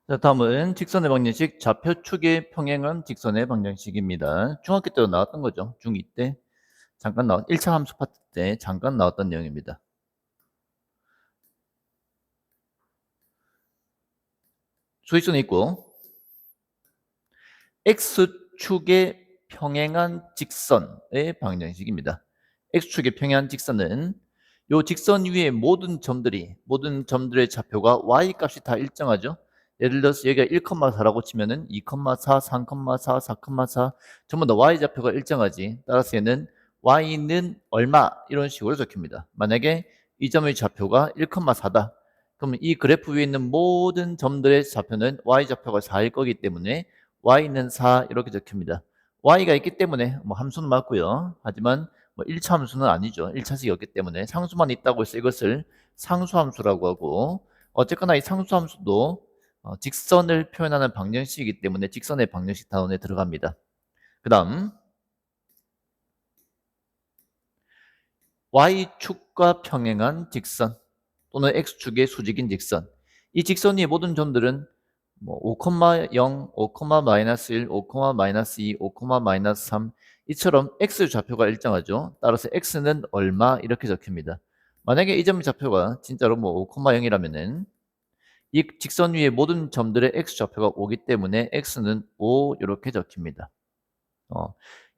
자, 다음은 직선의 방정식, 좌표축의 평행한 직선의 방정식입니다. 중학교 때도 나왔던 거죠. 중2 때 잠깐 1차 함수 파트 때 잠깐 나왔던 내용입니다. 수익선이 있고 X축의 평행한 직선의 방정식입니다. X축의 평행한 직선은 이 직선 위에 모든 점들의 좌표가 Y 값이 다 일정하죠. 예를 들어서 여기가 1,4라고 치면은 2,4, 3,4, 4,4 전부 다 Y 좌표가 일정하지. 따라서 얘는 Y는 얼마 이런 식으로 적힙니다. 만약에 이 점의 좌표가 1,4다. 그러면 이 그래프 위에 있는 모든 점들의 좌표는 Y 좌표가 4일 거기 때문에 Y는 4 이렇게 적힙니다. Y가 있기 때문에 뭐 함수는 맞고요. 하지만 뭐 1차 함수는 아니죠. 1차식이었기 때문에 상수만 있다고 해서 이것을 상수함수라고 하고, 어쨌거나 이 상수함수도 직선을 표현하는 방정식이기 때문에 직선의 방정식 단원에 들어갑니다. 그 다음 Y축과 평행한 직선 또는 X축의 수직인 직선, 이 직선 위의 모든 점들은 뭐 5,0, 5,-1, 5,-2, 5,-3 이처럼 X 좌표가 일정하죠. 따라서 X는 얼마 이렇게 적힙니다. 만약에 이 점의 좌표가 진짜로 뭐 5,0이라면은 이 직선 위의 모든 점들의 X 좌표가 5기 때문에 X는 5 이렇게 적힙니다.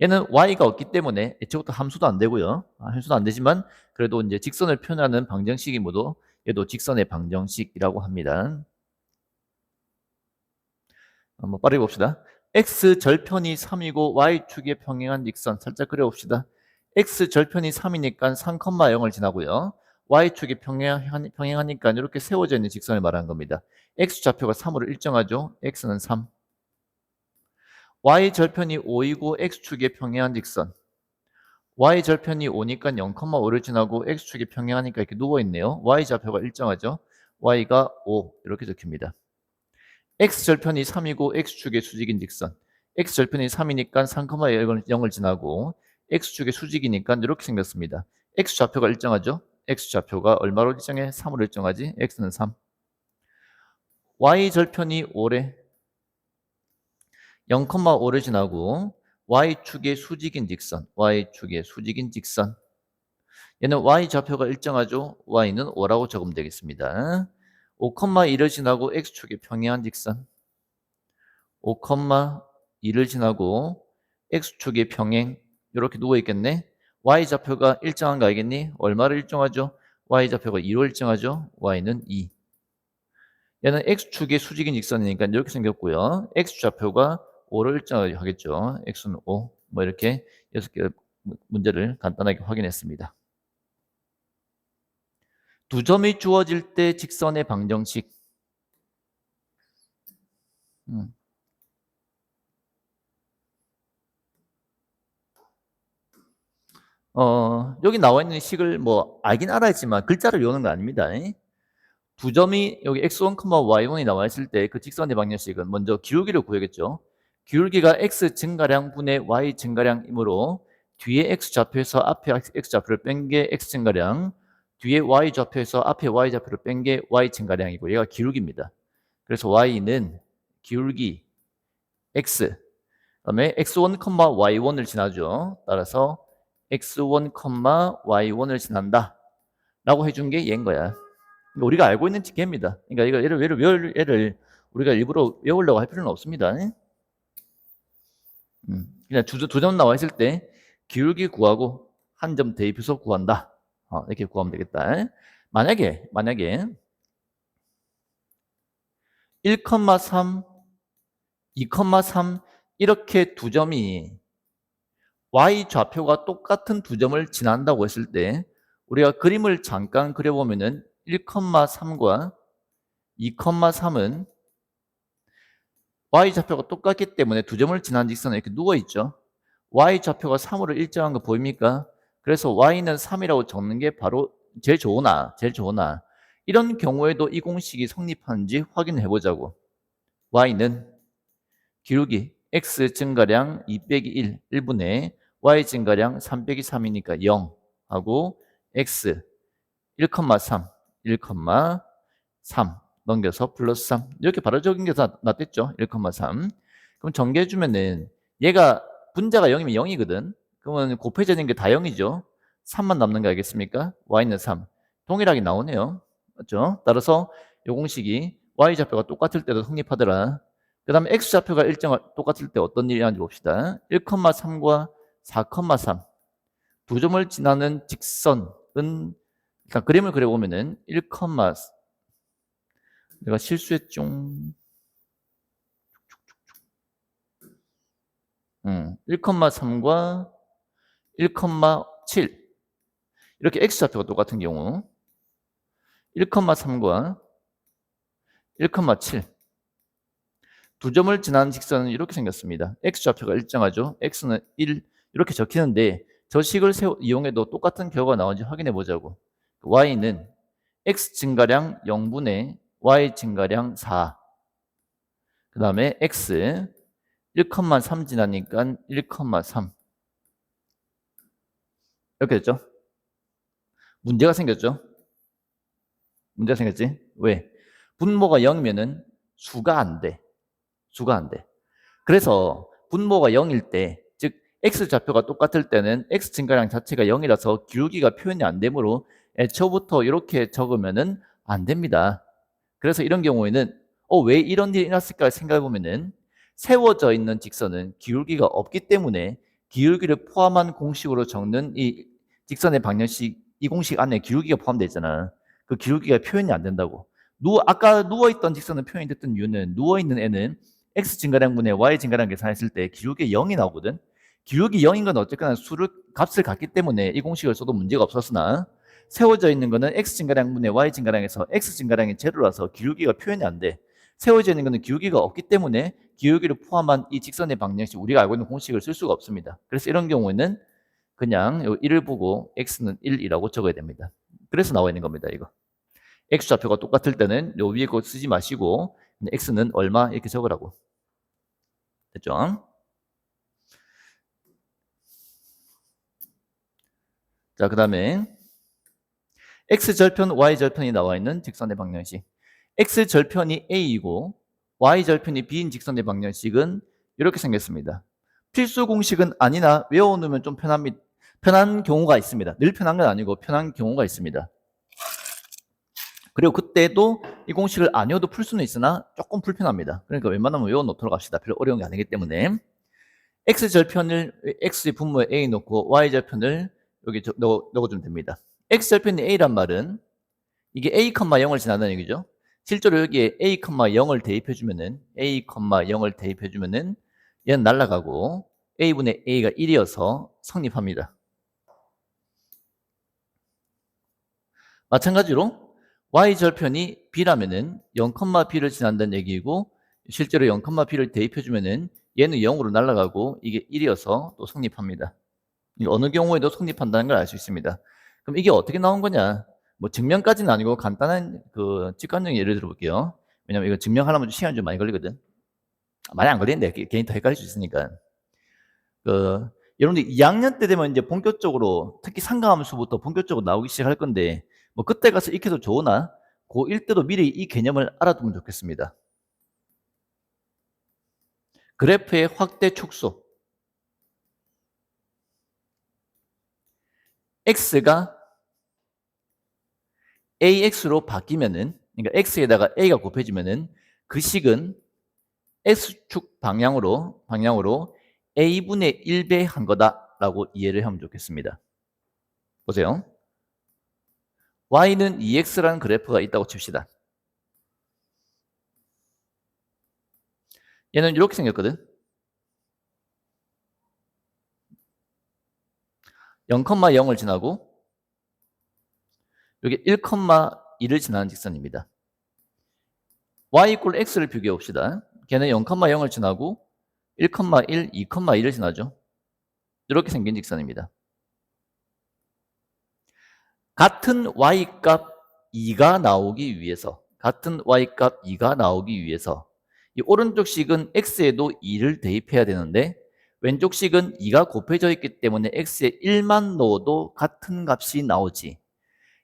얘는 Y가 없기 때문에 애초부터 함수도 안 되고요. 함수도 안 되지만 그래도 이제 직선을 표현하는 방정식이 모두 얘도 직선의 방정식이라고 합니다. 한번 빠르게 봅시다. X 절편이 3이고 Y축의 평행한 직선 살짝 그려봅시다. X 절편이 3이니까 3,0을 지나고요. Y축이 평행하니까 이렇게 세워져 있는 직선을 말하는 겁니다. X 좌표가 3으로 일정하죠. X는 3. Y 절편이 5이고 X축의 평행한 직선. Y 절편이 5니까 0,5를 지나고 X축이 평행하니까 이렇게 누워있네요. Y 좌표가 일정하죠. Y가 5 이렇게 적힙니다. X절편이 3이고 X축의 수직인 직선. X절편이 3이니까 3,0을 지나고 X축의 수직이니까 이렇게 생겼습니다. X좌표가 일정하죠. X좌표가 얼마로 일정해? 3으로 일정하지. X는 3. Y절편이 5래. 0,5를 지나고 Y축의 수직인 직선. Y축의 수직인 직선. 얘는 Y좌표가 일정하죠. Y는 5라고 적으면 되겠습니다. 5,2를 지나고 X축의 평행한 직선. 5,2를 지나고 X축의 평행 이렇게 누워있겠네. Y좌표가 일정한가 알겠니? 얼마를 일정하죠? Y좌표가 2로 일정하죠. Y는 2. 얘는 X축의 수직인 직선이니까 이렇게 생겼고요. X좌표가 5로 일정하겠죠. X는 5. 뭐 이렇게 6개 문제를 간단하게 확인했습니다. 두 점이 주어질 때 직선의 방정식. 여기 나와 있는 식을 뭐 알긴 알아야지만 글자를 외우는 거 아닙니다. 두 점이 여기 x1, y1이 나와 있을 때 그 직선의 방정식은 먼저 기울기를 구해야겠죠. 기울기가 x 증가량 분의 y 증가량이므로 뒤에 x 좌표에서 앞에 x 좌표를 뺀 게 x 증가량, 뒤에 y 좌표에서 앞에 y 좌표를 뺀 게 y 증가량이고 얘가 기울기입니다. 그래서 y는 기울기 x, 그다음에 x1, y1을 지나죠. 따라서 x1, y1을 지난다 라고 해준 게 얘인 거야. 그러니까 우리가 알고 있는 지표입니다. 그러니까 이거 얘를 우리가 일부러 외우려고 할 필요는 없습니다. 그냥 두 점 나와 있을 때 기울기 구하고 한 점 대입해서 구한다. 이렇게 구하면 되겠다. 만약에 1,3, 2,3 이렇게 두 점이 y 좌표가 똑같은 두 점을 지난다고 했을 때 우리가 그림을 잠깐 그려보면은 1,3과 2,3은 y좌표가 똑같기 때문에 두 점을 지난 직선은 이렇게 누워있죠. y좌표가 3으로 일정한 거 보입니까? 그래서 y는 3이라고 적는 게 바로 제일 좋으나 이런 경우에도 이 공식이 성립하는지 확인해 보자고. y는 기울기 x 증가량 2 빼기 1, 1분의 y 증가량 3 빼기 3이니까 0 하고 x 1,3, 1,3 넘겨서 플러스 3 이렇게 바로 적은 게 다 낫겠죠. 1,3 그럼 전개해주면은 얘가 분자가 0이면 0이거든. 그러면 곱해지는 게 다 0이죠. 3만 남는 거 알겠습니까? y는 3 동일하게 나오네요. 맞죠? 따라서 이 공식이 y좌표가 똑같을 때도 성립하더라. 그 다음에 x좌표가 일정 똑같을 때 어떤 일이 하는지 봅시다. 1,3과 4,3 두 점을 지나는 직선은 일단 그림을 그려보면은 1, 내가 실수했죠. 1,3과 1,7 이렇게 x좌표가 똑같은 경우 1,3과 1,7 두 점을 지나는 직선은 이렇게 생겼습니다. x좌표가 일정하죠. x는 1 이렇게 적히는데 저 식을 이용해도 똑같은 결과가 나오는지 확인해 보자고. y는 x 증가량 0분의 y 증가량 4. 그 다음에 x 1,3 지나니까 1,3 이렇게 됐죠. 문제가 생겼죠. 문제가 생겼지. 왜? 분모가 0이면은 수가 안 돼. 수가 안 돼. 그래서 분모가 0일 때, 즉 x좌표가 똑같을 때는 x 증가량 자체가 0이라서 기울기가 표현이 안 되므로 애초부터 이렇게 적으면은 안 됩니다. 그래서 이런 경우에는 왜 이런 일이 일어났을까 생각해 보면은 세워져 있는 직선은 기울기가 없기 때문에 기울기를 포함한 공식으로 적는 이 직선의 방정식 이 공식 안에 기울기가 포함되어 있잖아. 그 기울기가 표현이 안 된다고. 아까 누워있던 직선은 표현이 됐던 이유는 누워있는 애는 x 증가량분의 y 증가량 계산했을 때 기울기 0이 나오거든. 기울기 0인 건 어쨌거나 값을 갖기 때문에 이 공식을 써도 문제가 없었으나 세워져 있는 거는 x 증가량분의 y 증가량에서 x 증가량이 제로라서 기울기가 표현이 안 돼. 세워져 있는 거는 기울기가 없기 때문에 기울기를 포함한 이 직선의 방정식 우리가 알고 있는 공식을 쓸 수가 없습니다. 그래서 이런 경우에는 그냥 1을 보고 x는 1이라고 적어야 됩니다. 그래서 나와 있는 겁니다. 이거. x좌표가 똑같을 때는 요 위에 거 쓰지 마시고 x는 얼마 이렇게 적으라고. 됐죠? 자, 그 다음에 x절편, y절편이 나와 있는 직선의 방정식. x절편이 a이고 y절편이 b인 직선의 방정식은 이렇게 생겼습니다. 필수 공식은 아니나 외워놓으면 좀 편한 경우가 있습니다. 늘 편한 건 아니고 편한 경우가 있습니다. 그리고 그때도 이 공식을 안 외워도 풀 수는 있으나 조금 불편합니다. 그러니까 웬만하면 외워놓도록 합시다. 별로 어려운 게 아니기 때문에 x절편을 x의 분모에 a 놓고 y절편을 여기 넣어주면 됩니다. x절편이 a란 말은 이게 a, 0을 지나다는 얘기죠. 실제로 여기에 a, 0을 대입해주면은 a, 0을 대입해주면은 얘는 날아가고 a분의 a가 1이어서 성립합니다. 마찬가지로 y절편이 b라면은 0,b를 지난다는 얘기이고 실제로 0,b를 대입해주면은 얘는 0으로 날아가고 이게 1이어서 또 성립합니다. 어느 경우에도 성립한다는 걸 알 수 있습니다. 그럼 이게 어떻게 나온 거냐? 뭐 증명까지는 아니고 간단한 그 직관적인 예를 들어볼게요. 왜냐면 이거 증명하려면 시간이 좀 많이 걸리거든. 많이 안 걸리는데 괜히 더 헷갈릴 수 있으니까. 여러분들 2학년 때 되면 이제 본격적으로 특히 상가함수부터 본격적으로 나오기 시작할 건데 뭐 그때 가서 익혀도 좋으나 고1 때도 미리 이 개념을 알아두면 좋겠습니다. 그래프의 확대 축소. x가 ax로 바뀌면은 그러니까 x에다가 a가 곱해지면은 그 식은 x축 방향으로 a분의 1배 한 거다라고 이해를 하면 좋겠습니다. 보세요. y는 2x라는 그래프가 있다고 칩시다. 얘는 이렇게 생겼거든. 0,0을 지나고 여기 1,2를 지나는 직선입니다. y 이꼴 x를 비교해 봅시다. 걔는 0,0을 지나고 1,1, 2,2를 지나죠. 이렇게 생긴 직선입니다. 같은 y값 2가 나오기 위해서 이 오른쪽 식은 x에도 2를 대입해야 되는데 왼쪽 식은 2가 곱해져 있기 때문에 x에 1만 넣어도 같은 값이 나오지.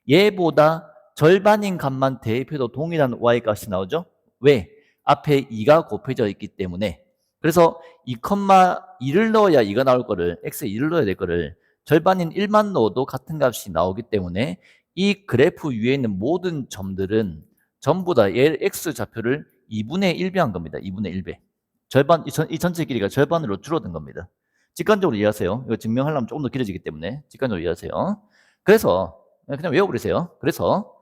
얘보다 절반인 값만 대입해도 동일한 y값이 나오죠? 왜? 앞에 2가 곱해져 있기 때문에. 그래서 2,2를 넣어야 2가 나올 거를, x에 2를 넣어야 될 거를 절반인 1만 넣어도 같은 값이 나오기 때문에 이 그래프 위에 있는 모든 점들은 전부 다 얘 x 좌표를 2분의 1배 한 겁니다. 2분의 1배. 절반, 이 전체 길이가 절반으로 줄어든 겁니다. 직관적으로 이해하세요. 이거 증명하려면 조금 더 길어지기 때문에 직관적으로 이해하세요. 그래서 그냥 외워버리세요. 그래서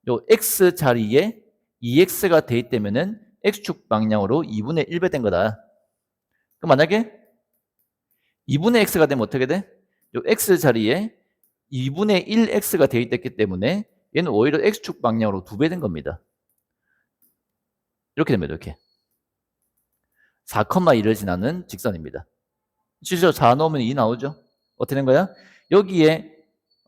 요 x 자리에 2x가 돼 있다면은 x축 방향으로 2분의 1배 된 거다. 그럼 만약에 2분의 x가 되면 어떻게 돼? 요 x 자리에 2분의 1x가 돼 있기 때문에 얘는 오히려 x축 방향으로 2배 된 겁니다. 이렇게 됩니다. 이렇게 4,2를 지나는 직선입니다. 실제로 4 넣으면 2 나오죠? 어떻게 된 거야? 여기에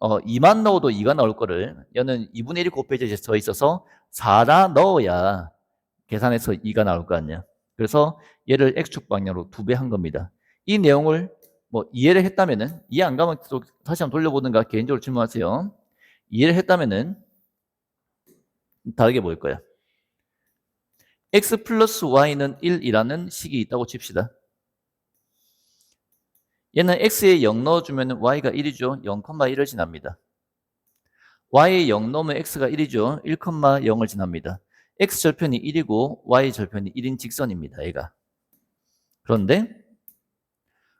2만 넣어도 2가 나올 거를 얘는 2분의 1이 곱해져 있어서 4라 넣어야 계산해서 2가 나올 거 아니야. 그래서 얘를 x축 방향으로 2배 한 겁니다. 이 내용을 뭐 이해를 했다면은, 이해 안 가면 또 다시 한번 돌려보든가 개인적으로 질문하세요. 이해를 했다면은 다르게 보일 거야. x 플러스 y는 1이라는 식이 있다고 칩시다. 얘는 x에 0 넣어주면 y가 1이죠. 0,1을 지납니다. y에 0 넣으면 x가 1이죠. 1,0을 지납니다. x절편이 1이고 y절편이 1인 직선입니다. 얘가. 그런데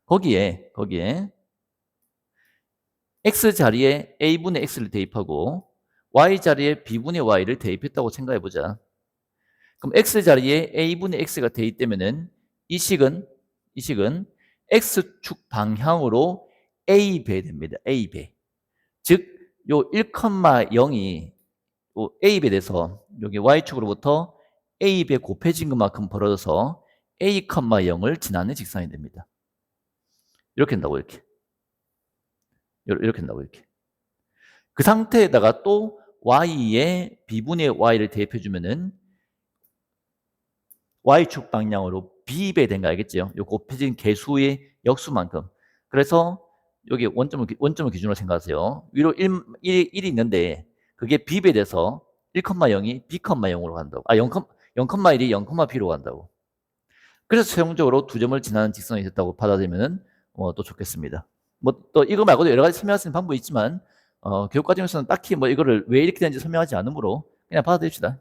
거기에 x 자리에 a분의 x를 대입하고 y 자리에 b분의 y를 대입했다고 생각해 보자. 그럼 x 자리에 a분의 x가 대입되면은 이 식은 x축 방향으로 a배 됩니다. a배. 즉, 요 1,0이 a배 돼서 여기 y축으로부터 a배 곱해진 것만큼 벌어져서 a,0을 지나는 직선이 됩니다. 이렇게 된다고 이렇게. 이렇게 된다고 이렇게. 그 상태에다가 또 y에 b분의 y를 대입해 주면은 y축 방향으로 b배 된 거 알겠죠? 요 곱해진 개수의 역수만큼. 그래서 여기 원점을 기준으로 생각하세요. 위로 1이 있는데 그게 b배 돼서 1,0이 b,0으로 간다고. 0,1이 0,b로 간다고. 그래서 최종적으로 두 점을 지나는 직선이 됐다고 받아들이면 또 좋겠습니다. 뭐 또 이거 말고도 여러 가지 설명할 수 있는 방법이 있지만 교육 과정에서는 딱히 뭐 이거를 왜 이렇게 되는지 설명하지 않으므로 그냥 받아들입시다.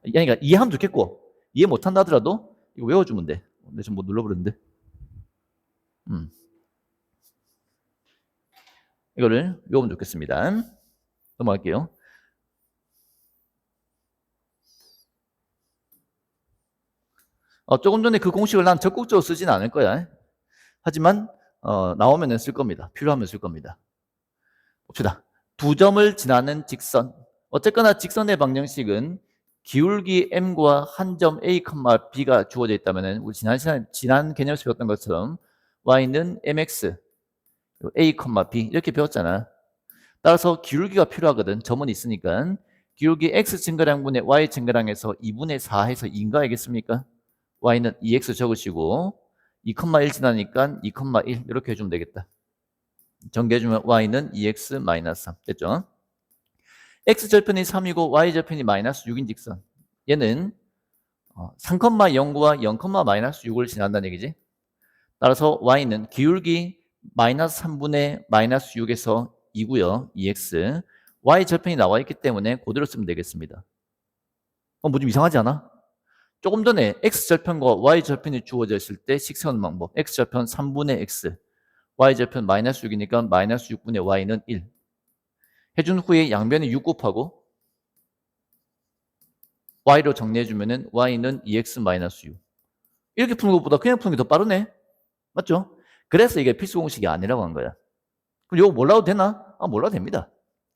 그러니까 이해하면 좋겠고 이해 못한다 하더라도 이거 외워주면 돼. 근데 지금 뭐 눌러버렸는데. 이거를 외우면 좋겠습니다. 넘어갈게요. 조금 전에 그 공식을 난 적극적으로 쓰지는 않을 거야. 하지만 나오면 쓸 겁니다. 필요하면 쓸 겁니다. 봅시다. 두 점을 지나는 직선. 어쨌거나 직선의 방정식은 기울기 m과 한 점 a, b가 주어져 있다면 우리 지난 개념에서 배웠던 것처럼 y는 mx, a, b 이렇게 배웠잖아. 따라서 기울기가 필요하거든. 점은 있으니까. 기울기 x 증가량분의 y 증가량에서 2분의 4 해서 2인가 알겠습니까? y는 2x 적으시고 2,1 지나니까 2,1 이렇게 해주면 되겠다. 전개해주면 y는 2x-3 됐죠? x절편이 3이고 y절편이 마이너스 6인 직선. 얘는 3,0과 0,-6을 지난다는 얘기지. 따라서 y는 기울기 마이너스 3분의 마이너스 6에서 2고요. 2x. y절편이 나와 있기 때문에 그대로 쓰면 되겠습니다. 뭐 좀 이상하지 않아? 조금 전에 x절편과 y절편이 주어져 있을 때 식 세우는 방법. x절편 3분의 x, y절편 마이너스 6이니까 마이너스 6분의 y는 1. 해준 후에 양변에 6 곱하고 y로 정리해주면 y는 2x-6. 이렇게 푸는 것보다 그냥 푸는 게 더 빠르네. 맞죠? 그래서 이게 필수 공식이 아니라고 한 거야. 그럼 이거 몰라도 되나? 몰라도 됩니다.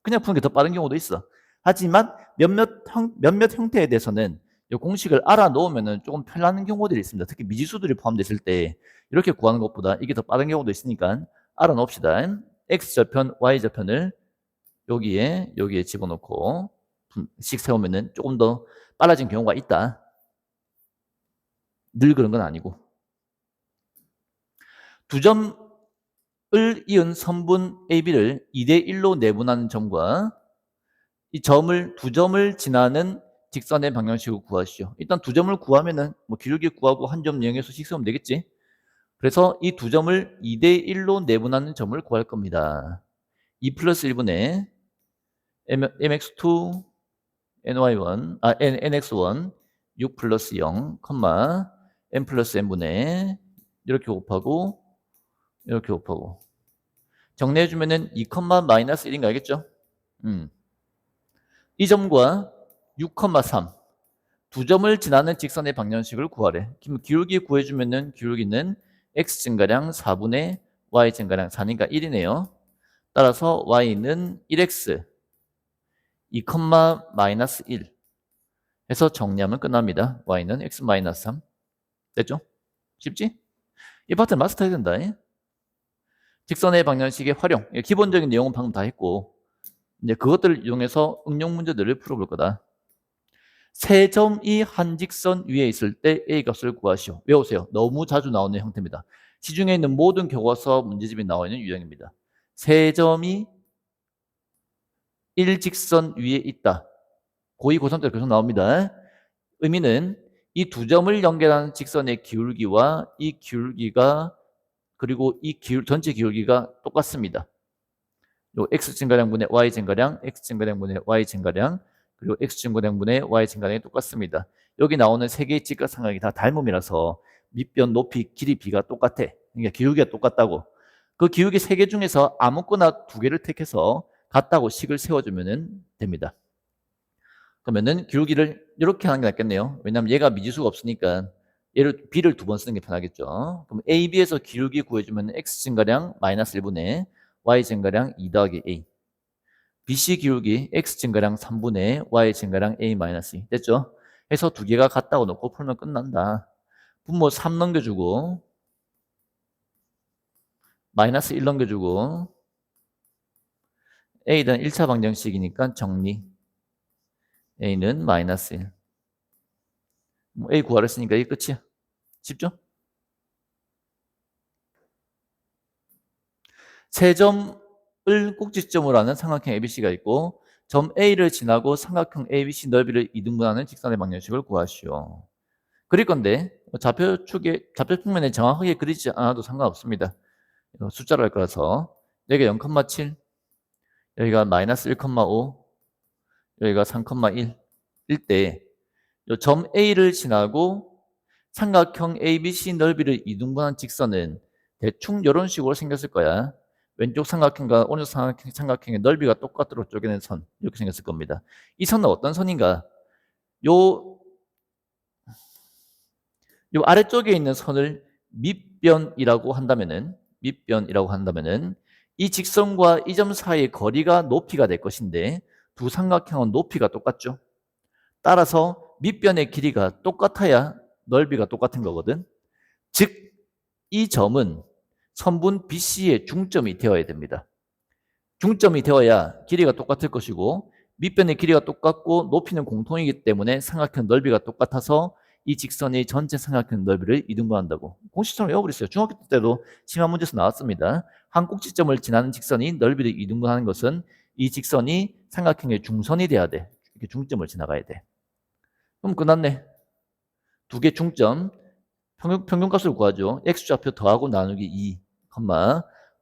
그냥 푸는 게 더 빠른 경우도 있어. 하지만 몇몇 형태에 대해서는 이 공식을 알아놓으면 조금 편한 경우들이 있습니다. 특히 미지수들이 포함됐을 때 이렇게 구하는 것보다 이게 더 빠른 경우도 있으니까 알아놓읍시다. x절편, y절편을 여기에 집어넣고 식 세우면 조금 더 빨라진 경우가 있다. 늘 그런 건 아니고. 두 점을 이은 선분 AB를 2대1로 내분하는 점과 이 점을 두 점을 지나는 직선의 방정식을 구하시오. 일단 두 점을 구하면은 뭐 기울기 구하고 한 점 이용해서 식수하면 되겠지. 그래서 이 두 점을 2대 1로 내분하는 점을 구할 겁니다. 2 플러스 1분의 mx2 ny1 nx1 6 플러스 0, n 플러스 n분의 이렇게 곱하고 이렇게 곱하고 정리해주면은 2, 마이너스 1인 거 알겠죠? 이 점과 6,3 두 점을 지나는 직선의 방정식을 구하래. 기울기 구해주면은 기울기는 x 증가량 4분의 y 증가량 4니까 1이네요. 따라서 y는 1x 2, 마이너스 1 해서 정리하면 끝납니다. y는 x 마이너스 3 됐죠? 쉽지? 이 파트는 마스터해야 된다. 직선의 방정식의 활용 기본적인 내용은 방금 다 했고 이제 그것들을 이용해서 응용 문제들을 풀어볼 거다. 세 점이 한 직선 위에 있을 때 A 값을 구하시오. 외우세요. 너무 자주 나오는 형태입니다. 시중에 있는 모든 교과서 문제집이 나와 있는 유형입니다. 세 점이 1직선 위에 있다. 고2, 고3 때 계속 나옵니다. 의미는 이 두 점을 연결하는 직선의 기울기와 이 기울기가 그리고 이 전체 기울기가 똑같습니다. 요 x 증가량분의 y 증가량, x 증가량분의 y 증가량, 그리고 x 증가량분의 y 증가량이 똑같습니다. 여기 나오는 세 개의 직각삼각이 다 닮음이라서 밑변, 높이, 길이, 비가 똑같아. 그러니까 기울기가 똑같다고. 그 기울기 세 개 중에서 아무거나 두 개를 택해서 같다고 식을 세워주면 됩니다. 그러면은 기울기를 이렇게 하는 게 낫겠네요. 왜냐하면 얘가 미지수가 없으니까 얘를 b를 두 번 쓰는 게 편하겠죠. 그럼 a, b에서 기울기 구해주면 x 증가량 마이너스 1분의 y 증가량 2 더하기 a. bc 기울기 x 증가량 3분의 y 증가량 a 마이너스 2. 됐죠? 해서 두 개가 같다고 놓고 풀면 끝난다. 분모 3 넘겨주고 마이너스 1 넘겨주고 a에 대한 1차 방정식이니까 정리. a는 마이너스 1. A 구하라 했으니까 이게 끝이야. 쉽죠? 세 점을 꼭지점으로 하는 삼각형 ABC가 있고 점 A를 지나고 삼각형 ABC 넓이를 이등분하는 직선의 방정식을 구하시오. 그릴 건데 좌표 평면에 정확하게 그리지 않아도 상관없습니다. 숫자로 할 거라서 여기가 0,7 여기가 마이너스 1,5 여기가 3,1 일 때 점 A를 지나고 삼각형 ABC 넓이를 이등분한 직선은 대충 이런 식으로 생겼을 거야. 왼쪽 삼각형과 오른쪽 삼각형의 넓이가 똑같도록 쪼개낸 선 이렇게 생겼을 겁니다. 이 선은 어떤 선인가? 요 아래쪽에 있는 선을 밑변이라고 한다면은 이 직선과 이 점 사이의 거리가 높이가 될 것인데 두 삼각형은 높이가 똑같죠. 따라서 밑변의 길이가 똑같아야 넓이가 똑같은 거거든. 즉, 이 점은 선분 BC의 중점이 되어야 됩니다. 중점이 되어야 길이가 똑같을 것이고 밑변의 길이가 똑같고 높이는 공통이기 때문에 삼각형 넓이가 똑같아서 이 직선의 전체 삼각형 넓이를 이등분한다고. 공식처럼 외워버렸어요. 중학교 때도 심화 문제에서 나왔습니다. 한 꼭지점을 지나는 직선이 넓이를 이등분하는 것은 이 직선이 삼각형의 중선이 돼야 돼. 이렇게 중점을 지나가야 돼. 그럼 끝났네. 두 개 중점 평균값을 구하죠. x좌표 더하고 나누기 2,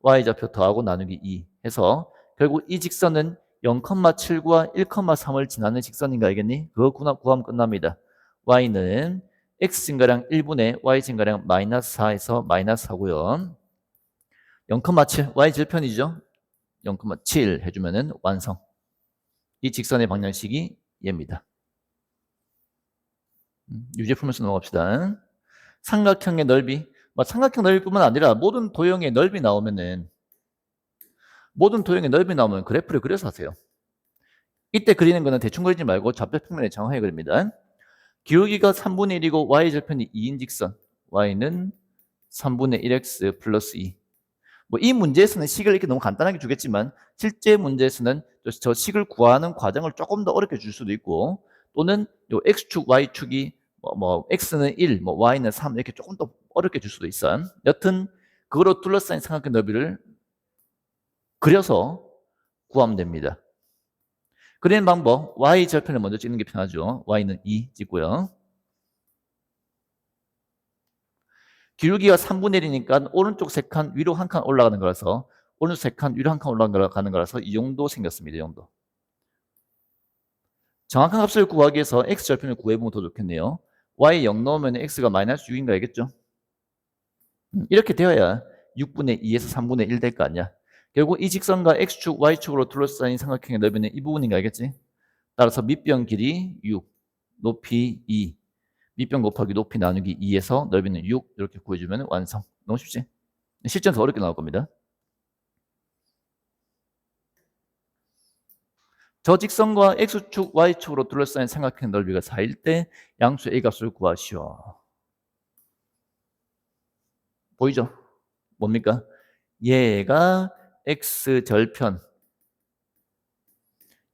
y좌표 더하고 나누기 2 해서 결국 이 직선은 0,7과 1,3을 지나는 직선인가 알겠니? 그거 구하면 끝납니다. y는 x 증가량 1분의 y 증가량 마이너스 4에서 마이너스 4고요. 0,7 y 절편이죠. 0,7 해주면은 완성. 이 직선의 방정식이 얘입니다. 유제 풀면서 넘어갑시다. 삼각형의 넓이, 삼각형 넓이뿐만 아니라 모든 도형의 넓이 나오면 그래프를 그려서 하세요. 이때 그리는 거는 대충 그리지 말고 좌표 평면에 정확하게 그립니다. 기울기가 3분의 1이고 y절편이 2인 직선 y는 3분의 1x 플러스 2. 이 문제에서는 식을 이렇게 너무 간단하게 주겠지만 실제 문제에서는 저 식을 구하는 과정을 조금 더 어렵게 줄 수도 있고 또는 요 x축 y축이 x는 1, y는 3 이렇게 조금 더 어렵게 줄 수도 있어요. 여튼 그거로 둘러싸인 삼각형 넓이를 그려서 구하면 됩니다. 그리는 방법, y절편을 먼저 찍는 게 편하죠. y는 2 찍고요. 기울기가 3분의 1이니까 오른쪽 3칸, 위로 1칸 올라가는 거라서 오른쪽 3칸, 위로 1칸 올라가는 거라서 이 정도 생겼습니다. 이 정도. 정확한 값을 구하기 위해서 x절편을 구해보면 더 좋겠네요. y 0 넣으면 x가 마이너스 6인 거 알겠죠? 이렇게 되어야 6분의 2에서 3분의 1 될 거 아니야. 결국 이 직선과 x축, y축으로 둘러싸인 삼각형의 넓이는 이 부분인 거 알겠지? 따라서 밑변 길이 6, 높이 2, 밑변 곱하기 높이 나누기 2에서 넓이는 6 이렇게 구해주면 완성. 너무 쉽지? 실전 더 어렵게 나올 겁니다. 저 직선과 x축, y축으로 둘러싸인 삼각형의 넓이가 4일 때 양수 a 값을 구하시오. 보이죠? 뭡니까? 얘가 x절편,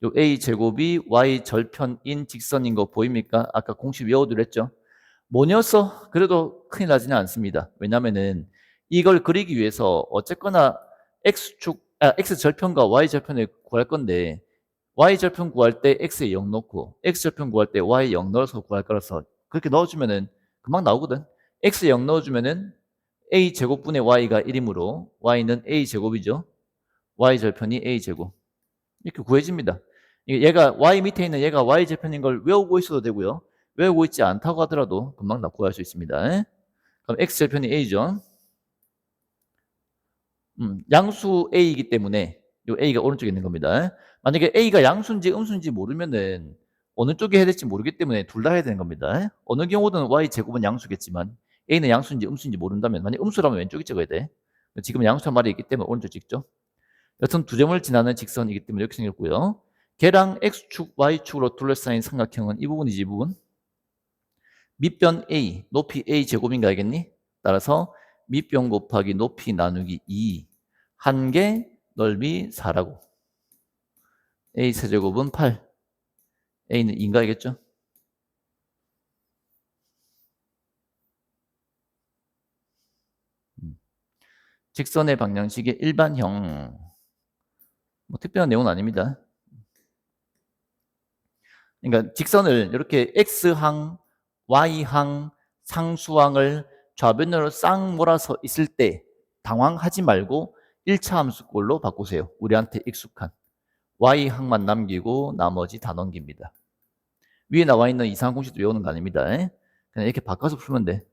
요 a제곱이 y절편인 직선인 거 보입니까? 아까 공식 외워두려 했죠? 뭐냐서 그래도 큰일 나지는 않습니다. 왜냐면은 이걸 그리기 위해서 어쨌거나 x절편과 y절편을 구할 건데 y절편 구할 때 x에 0 넣고 x절편 구할 때 y에 0 넣어서 구할 거라서 그렇게 넣어주면은 금방 나오거든. x에 0 넣어주면은 a제곱분의 y가 1이므로 y는 a제곱이죠. y절편이 a제곱. 이렇게 구해집니다. 얘가 y 밑에 있는 얘가 y절편인 걸 외우고 있어도 되고요. 외우고 있지 않다고 하더라도 금방 다 구할 수 있습니다. 그럼 x절편이 a죠. 양수 a이기 때문에 이 a가 오른쪽에 있는 겁니다. 만약에 a가 양수인지 음수인지 모르면은 어느 쪽에 해야 될지 모르기 때문에 둘 다 해야 되는 겁니다. 어느 경우든 y제곱은 양수겠지만 a는 양수인지 음수인지 모른다면 만약 음수라면 왼쪽에 찍어야 돼. 지금 양수란 말이 있기 때문에 오른쪽 찍죠. 여튼 두 점을 지나는 직선이기 때문에 이렇게 생겼고요. 걔랑 x축, y축으로 둘러싸인 삼각형은 이 부분이지, 이 부분. 밑변 a, 높이 a 제곱인가 알겠니? 따라서 밑변 곱하기 높이 나누기 2, 한 개, 넓이 4라고. a 세제곱은 8, a는 2인가 알겠죠? 직선의 방정식의 일반형. 뭐 특별한 내용은 아닙니다. 그러니까 직선을 이렇게 x항, y항, 상수항을 좌변으로 싹 몰아서 있을 때 당황하지 말고 1차 함수꼴로 바꾸세요. 우리한테 익숙한 y항만 남기고 나머지 다 넘깁니다. 위에 나와 있는 이상한 공식도 외우는 거 아닙니다. 그냥 이렇게 바꿔서 풀면 돼.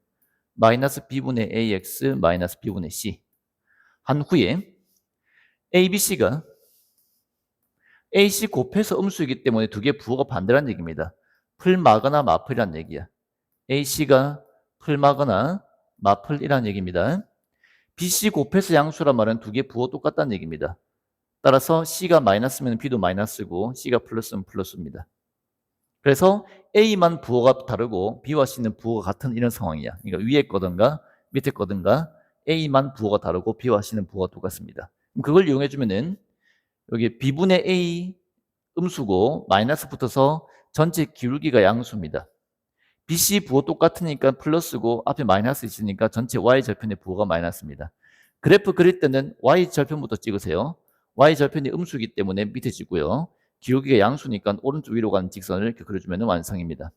마이너스 b분의 ax 마이너스 b분의 c 한 후에 a, b, c가 AC 곱해서 음수이기 때문에 두 개의 부호가 반대라는 얘기입니다. 풀마거나 마플이라는 얘기야. AC가 풀마거나 마플이라는 얘기입니다. BC 곱해서 양수란 말은 두 개의 부호 똑같다는 얘기입니다. 따라서 C가 마이너스면 B도 마이너스고 C가 플러스면 플러스입니다. 그래서 A만 부호가 다르고 B와 C는 부호가 같은 이런 상황이야. 그러니까 위에 거든가 밑에 거든가 A만 부호가 다르고 B와 C는 부호가 똑같습니다. 그걸 이용해주면은 여기 B분의 A 음수고 마이너스 붙어서 전체 기울기가 양수입니다. BC 부호 똑같으니까 플러스고 앞에 마이너스 있으니까 전체 Y절편의 부호가 마이너스입니다. 그래프 그릴 때는 Y절편부터 찍으세요. Y절편이 음수이기 때문에 밑에 찍고요. 기울기가 양수니까 오른쪽 위로 가는 직선을 이렇게 그려주면 완성입니다.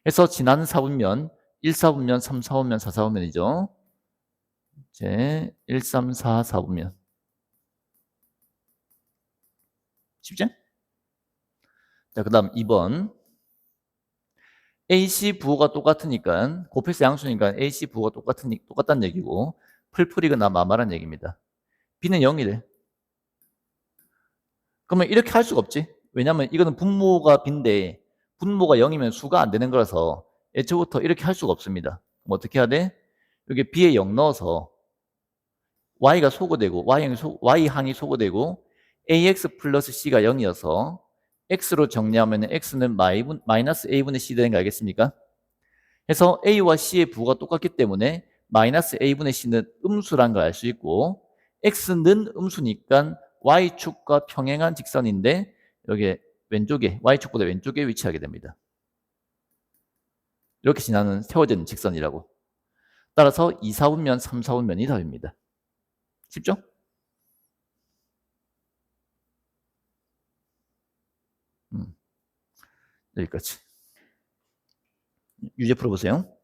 그래서 지나는 4분면 1, 4분면, 3, 4분면, 4, 4분면이죠. 이제 1, 3, 4, 4분면. 쉽지? 자, 그 다음 2번. AC 부호가 똑같으니까, 곱해서 양수니까 AC 부호가 똑같다는 얘기고, 풀풀이거나 마마란 얘기입니다. B는 0이래. 그러면 이렇게 할 수가 없지. 왜냐면 이거는 분모가 B인데, 분모가 0이면 수가 안 되는 거라서, 애초부터 이렇게 할 수가 없습니다. 그럼 어떻게 해야 돼? 여기 B에 0 넣어서, Y가 소거되고, Y항이 소거되고, AX 플러스 C가 0이어서, X로 정리하면 X는 마이너스 A분의 C 되는 거 알겠습니까? 그래서 A와 C의 부호가 똑같기 때문에 마이너스 A분의 C는 음수란 걸 알 수 있고 X는 음수니까 Y축과 평행한 직선인데 여기 왼쪽에 Y축보다 왼쪽에 위치하게 됩니다. 이렇게 지나는 세워진 직선이라고. 따라서 2, 4분면, 3, 4분면이 답입니다. 쉽죠? 여기까지. 유제 풀어보세요.